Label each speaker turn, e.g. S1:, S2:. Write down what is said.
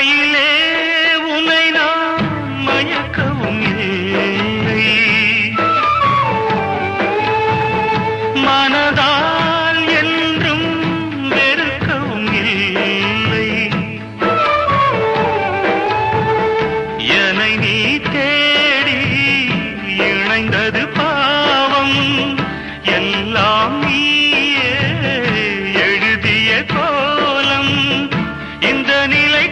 S1: மாலையிலே உன்னை நான் மயக்கவும் இல்லை, மனதால் என்றும் வெறுக்கவும் இல்லை. என்னை நீ தேடி இணைந்தது பாவம், எல்லாம் நீயே எழுதிய கோலம். இந்த நிலை